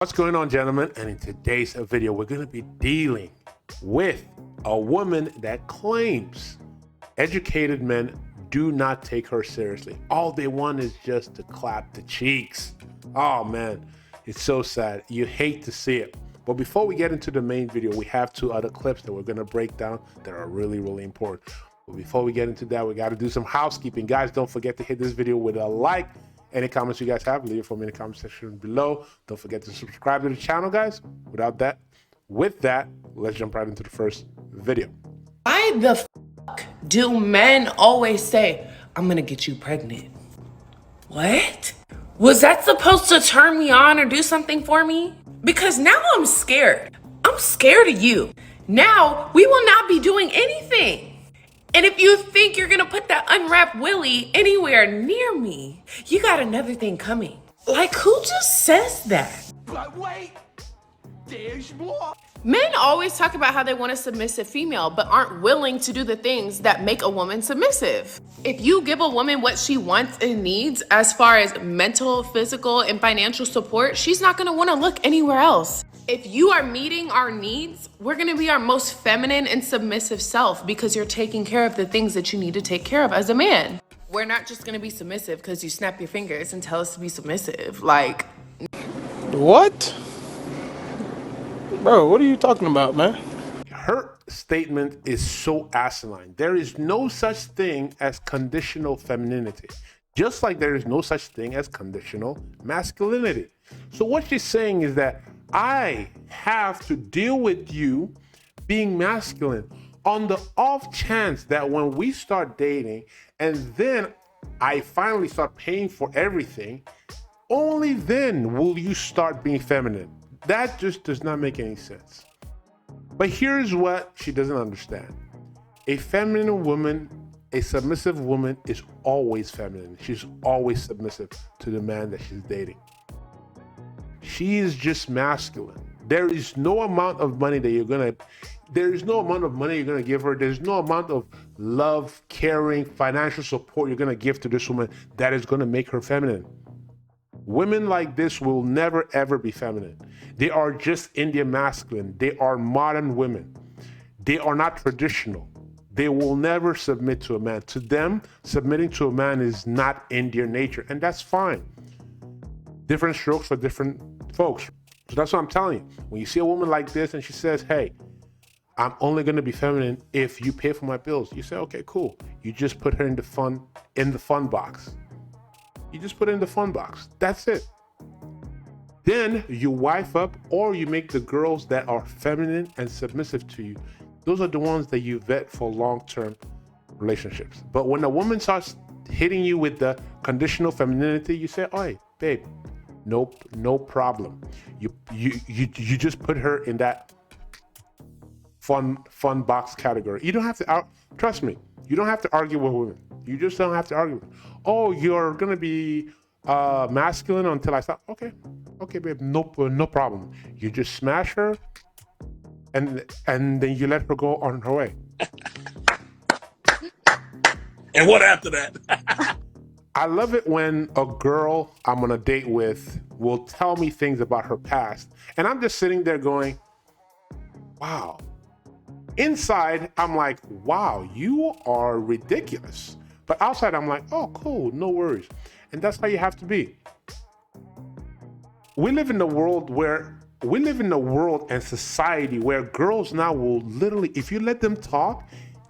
What's going on, gentlemen? And in today's video, we're going to be dealing with a woman that claims educated men do not take her seriously. All they want is just to clap the cheeks. Oh man, it's so sad. You hate to see it. But before we get into the main video, we have two other clips that we're going to break down that are really important. But before we get into that, we got to do some housekeeping. Guys, don't forget to hit this video with a like. Any comments you guys have, leave it for me in the comment section below. Don't forget to subscribe to the channel, guys. With that, let's jump right into the first video. Why the fuck do men always say, I'm gonna get you pregnant? What? Was that supposed to turn me on or do something for me? Because now I'm scared. I'm scared of you. Now we will not be doing anything. And if you think you're gonna put that unwrapped willy anywhere near me, you got another thing coming. Like, who just says that? But wait, there's more. Men always talk about how they want a submissive female, but aren't willing to do the things that make a woman submissive. If you give a woman what she wants and needs as far as mental, physical, and financial support, she's not gonna wanna look anywhere else. If you are meeting our needs, we're gonna be our most feminine and submissive self because you're taking care of the things that you need to take care of as a man. We're not just gonna be submissive because you snap your fingers and tell us to be submissive. Like, What? Bro, what are you talking about, man? Her statement is so asinine. There is no such thing as conditional femininity, just like there is no such thing as conditional masculinity. So what she's saying is that I have to deal with you being masculine on the off chance that when we start dating and then I finally start paying for everything, only then will you start being feminine. That just does not make any sense. But here's what she doesn't understand. A feminine woman, a submissive woman is always feminine. She's always submissive to the man that she's dating. She is just masculine. There is no amount of money that you're gonna give her. There's no amount of love, caring, financial support you're gonna give to this woman that is gonna make her feminine. Women like this will never ever be feminine. They are just Indian masculine. They are modern women. They are not traditional. They will never submit to a man. To them, submitting to a man is not in their nature, and that's fine. Different strokes for different folks. So that's what I'm telling you. When you see a woman like this and she says, hey, I'm only gonna be feminine if you pay for my bills, you say, okay, cool. You just put her in the fun box. You just put it in the fun box. That's it. Then you wife up or you make the girls that are feminine and submissive to you. Those are the ones that you vet for long-term relationships. But when a woman starts hitting you with the conditional femininity, you say, oh, hey, babe, nope, no problem. You just put her in that fun box category. You don't have to, trust me, you don't have to argue with women. You just don't have to argue with them. Oh, you're gonna be masculine until I stop. Okay, babe, no problem. You just smash her, and then you let her go on her way. And what after that? I love it when a girl I'm on a date with will tell me things about her past, and I'm just sitting there going, wow. Inside, I'm like, wow, you are ridiculous. But outside, I'm like, oh, cool, no worries. And that's how you have to be. We live in a world and society where girls now will literally, if you let them talk,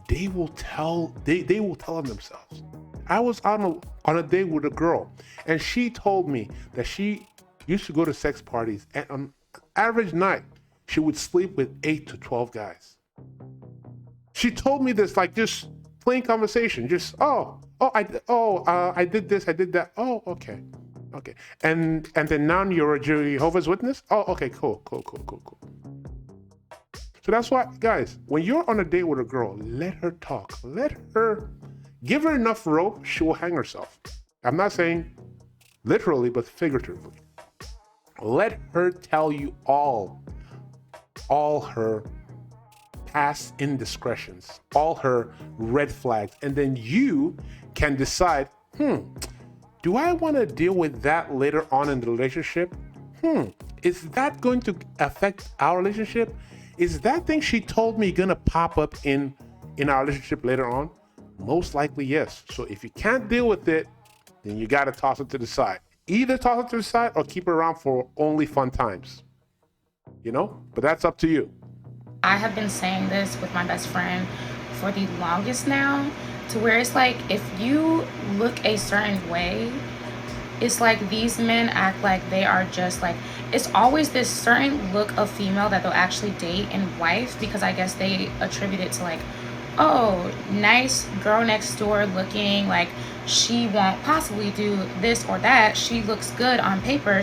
they will tell them themselves. I was on a date with a girl, and she told me that she used to go to sex parties, and on an average night, she would sleep with 8 to 12 guys. She told me this like just plain conversation, just I did this, I did that. Oh, okay. And then now you're a Jehovah's Witness? Oh, okay, cool. So that's why, guys, when you're on a date with a girl, let her talk. Give her enough rope, she will hang herself. I'm not saying literally, but figuratively. Let her tell you all her past indiscretions, all her red flags, and then you can decide, do I want to deal with that later on in the relationship? Is that going to affect our relationship? Is that thing she told me gonna pop up in our relationship later on? Most likely, yes. So if you can't deal with it, then you gotta toss it to the side. Either toss it to the side or keep it around for only fun times. You know? But that's up to you. I have been saying this with my best friend for the longest now, to where it's like, if you look a certain way, it's like these men act like they are just like, it's always this certain look of female that they'll actually date and wife, because I guess they attribute it to like, oh, nice girl next door looking, like she won't possibly do this or that, she looks good on paper,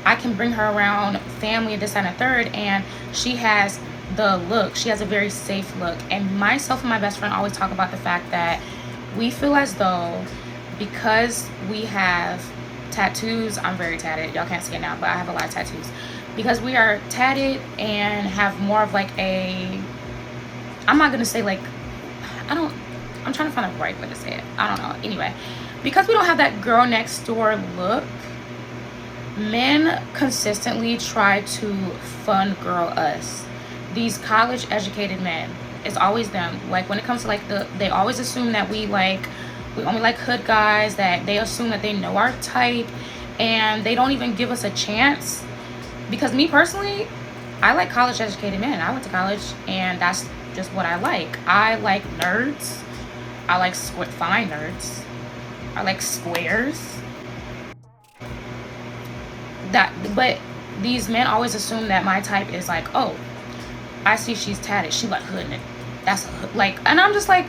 I can bring her around family, this and a third, and she has the look, she has a very safe look. And myself and my best friend always talk about the fact that we feel as though, because we have tattoos, I'm very tatted, y'all can't see it now, but I have a lot of tattoos, because we are tatted and have more of like a, I'm not gonna say like, I'm trying to find the right way to say it, I don't know, anyway, because we don't have that girl next door look, men consistently try to fun girl us. These college educated men, it's always them. Like when it comes to like they always assume that we only like hood guys, that they assume that they know our type, and they don't even give us a chance. Because me personally, I like college educated men. I went to college and that's just what I like. I like nerds. I like fine nerds. I like squares. But these men always assume that my type is like, oh, I see she's tatted, she like hood, that's a hood, like, and I'm just like,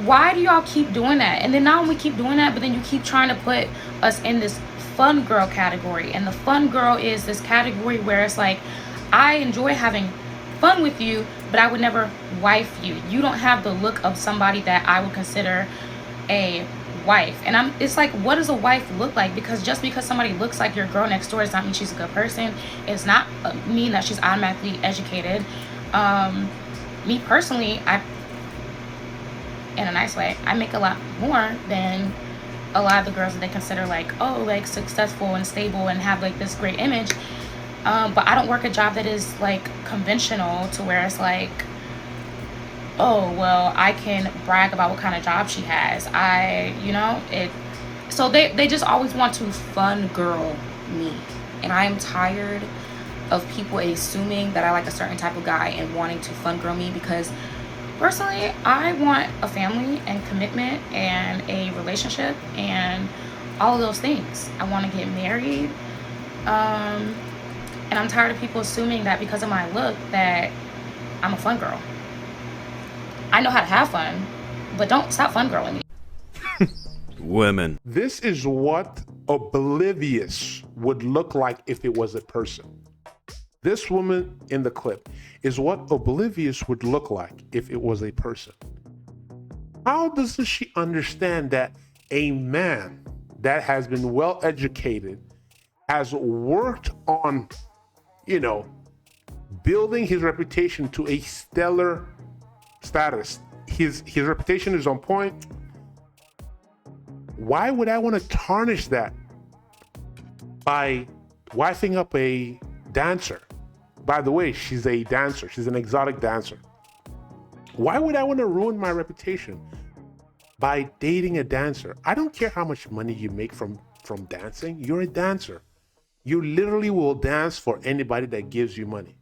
why do y'all keep doing that? And then not only keep doing that, but then you keep trying to put us in this fun girl category, and the fun girl is this category where it's like, I enjoy having fun with you, but I would never wife you. You don't have the look of somebody that I would consider a wife. And it's like, what does a wife look like? Because just because somebody looks like your girl next door does not mean she's a good person. It's not mean that she's automatically educated. Me personally, in a nice way, I make a lot more than a lot of the girls that they consider like, oh, like successful and stable and have like this great image. But I don't work a job that is like conventional, to where it's like, oh, well, I can brag about what kind of job she has. So they just always want to fun girl me. And I am tired of people assuming that I like a certain type of guy and wanting to fun girl me, because personally, I want a family and commitment and a relationship and all of those things. I want to get married. And I'm tired of people assuming that because of my look that I'm a fun girl. I know how to have fun, but don't stop fun girling me. Women. This is what oblivious would look like if it was a person. This woman in the clip is what oblivious would look like if it was a person. How doesn't she understand that a man that has been well educated, has worked on, building his reputation to a stellar status, his reputation is on point, why would I want to tarnish that by wifing up a dancer? By the way, she's a dancer. She's an exotic dancer. Why would I want to ruin my reputation by dating a dancer? I don't care how much money you make from dancing. You're a dancer. You literally will dance for anybody that gives you money.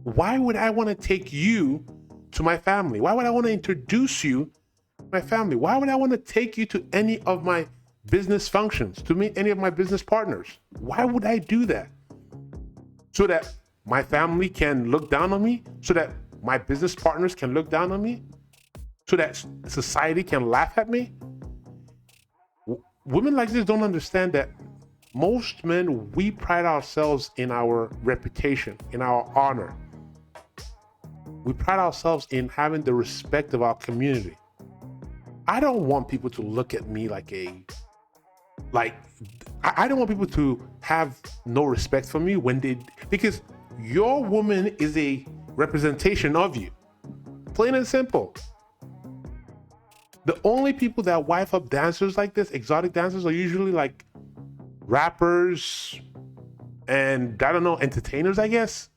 Why would I want to take you to my family? Why would I want to introduce you to my family? Why would I want to take you to any of my business functions, to meet any of my business partners? Why would I do that? So that my family can look down on me? So that my business partners can look down on me? So that society can laugh at me? Women like this don't understand that most men, we pride ourselves in our reputation, in our honor. We pride ourselves in having the respect of our community. I don't want people to look at me I don't want people to have no respect for me because your woman is a representation of you. Plain and simple. The only people that wife up dancers like this, exotic dancers, are usually like rappers, and I don't know, entertainers, I guess.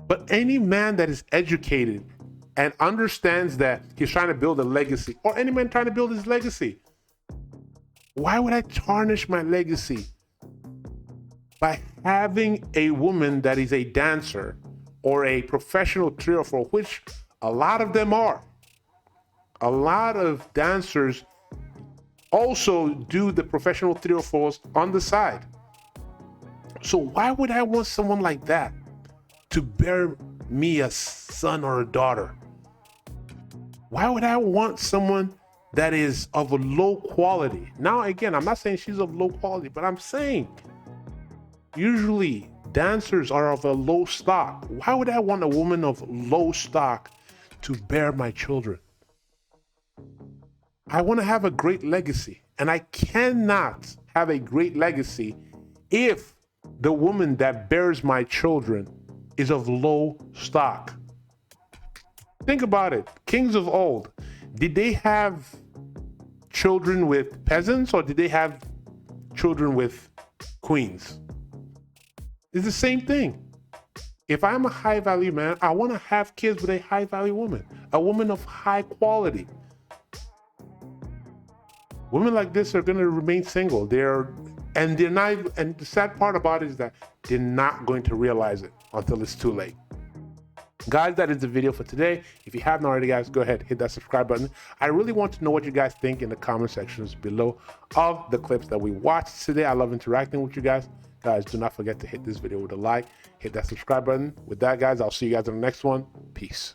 But any man that is educated and understands that he's trying to build a legacy, or any man trying to build his legacy, why would I tarnish my legacy by having a woman that is a dancer or a professional choreographer, which a lot of them are. A lot of dancers also do the professional choreographers on the side. So why would I want someone like that to bear me a son or a daughter? Why would I want someone that is of a low quality? Now, again, I'm not saying she's of low quality, but I'm saying usually dancers are of a low stock. Why would I want a woman of low stock to bear my children? I want to have a great legacy, and I cannot have a great legacy if the woman that bears my children is of low stock. Think about it. Kings of old, did they have children with peasants, or did they have children with queens? It's the same thing. If I'm a high value man, I want to have kids with a high value woman, a woman of high quality. Women like this are going to remain single. They're not, and the sad part about it is that they're not going to realize it until it's too late. Guys, that is the video for today. If you haven't already, guys, go ahead, hit that subscribe button. I really want to know what you guys think in the comment sections below of the clips that we watched today. I love interacting with you guys. Guys, do not forget to hit this video with a like, hit that subscribe button. With that, guys, I'll see you guys in the next one. Peace.